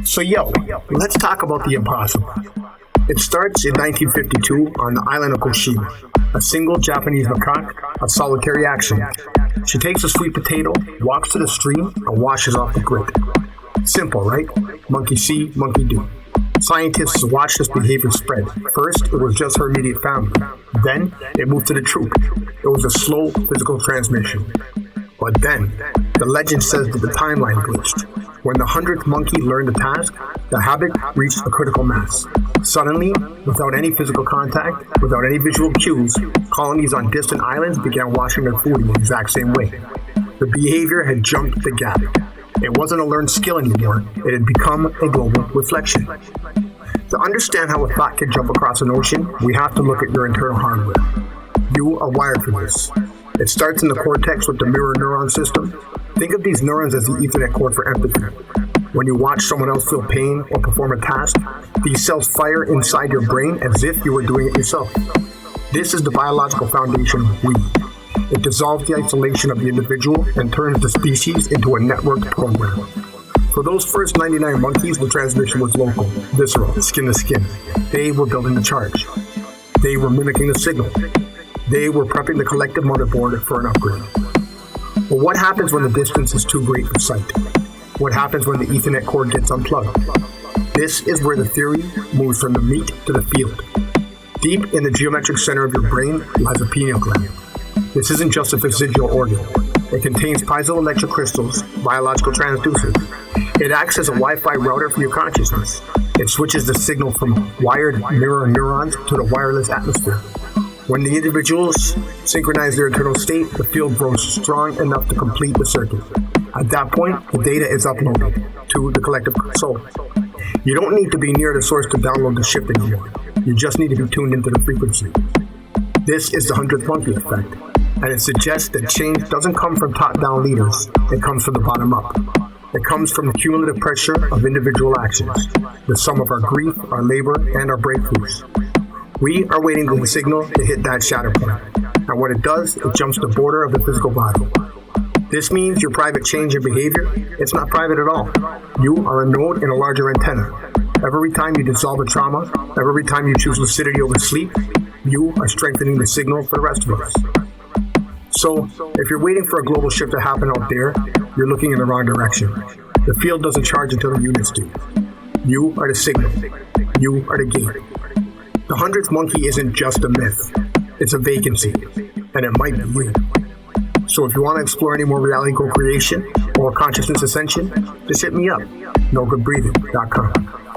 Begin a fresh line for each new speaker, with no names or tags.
So let's talk about the impossible. It starts in 1952 on the island of Koshima. A single Japanese macaque, a solitary action. She takes a sweet potato, walks to the stream, and washes off the grit. Simple, right? Monkey see, monkey do. Scientists watched this behavior spread. First, it was just her immediate family. Then, it moved to the troop. It was a slow physical transmission. But then, the legend says that the timeline glitched. When the 100th monkey learned the task, the habit reached a critical mass. Suddenly, without any physical contact, without any visual cues, colonies on distant islands began washing their food in the exact same way. The behavior had jumped the gap. It wasn't a learned skill anymore. It had become a global reflection. To understand how a thought can jump across an ocean, we have to look at your internal hardware. You are wired for this. It starts in the cortex with the mirror neuron system. Think of these neurons as the Ethernet cord for empathy. When you watch someone else feel pain or perform a task, these cells fire inside your brain as if you were doing it yourself. This is the biological foundation of we. It dissolves the isolation of the individual and turns the species into a networked program. For those first 99 monkeys, the transmission was local, visceral, skin to skin. They were building the charge. They were mimicking the signal. They were prepping the collective motherboard for an upgrade. But what happens when the distance is too great for sight? What happens when the Ethernet cord gets unplugged? This is where the theory moves from the meat to the field. Deep in the geometric center of your brain lies a pineal gland. This isn't just a vestigial organ. It contains piezoelectric crystals, biological transducers. It acts as a Wi-Fi router for your consciousness. It switches the signal from wired mirror neurons to the wireless atmosphere. When the individuals synchronize their internal state, the field grows strong enough to complete the circuit. At that point, the data is uploaded to the collective soul. You don't need to be near the source to download the shift anymore. You just need to be tuned into the frequency. This is the 100th monkey effect, and it suggests that change doesn't come from top-down leaders. It comes from the bottom up. It comes from the cumulative pressure of individual actions, the sum of our grief, our labor, and our breakthroughs. We are waiting for the signal to hit that shatter point. And when it does, it jumps the border of the physical body. This means your private change in behavior, it's not private at all. You are a node in a larger antenna. Every time you dissolve a trauma, every time you choose lucidity over sleep, you are strengthening the signal for the rest of us. So, if you're waiting for a global shift to happen out there, you're looking in the wrong direction. The field doesn't charge until the units do. You are the signal. You are the gate. The 100th monkey isn't just a myth. It's a vacancy, and it might be you. So if you want to explore any more reality co-creation or consciousness ascension, just hit me up, nogoodbreathing.com.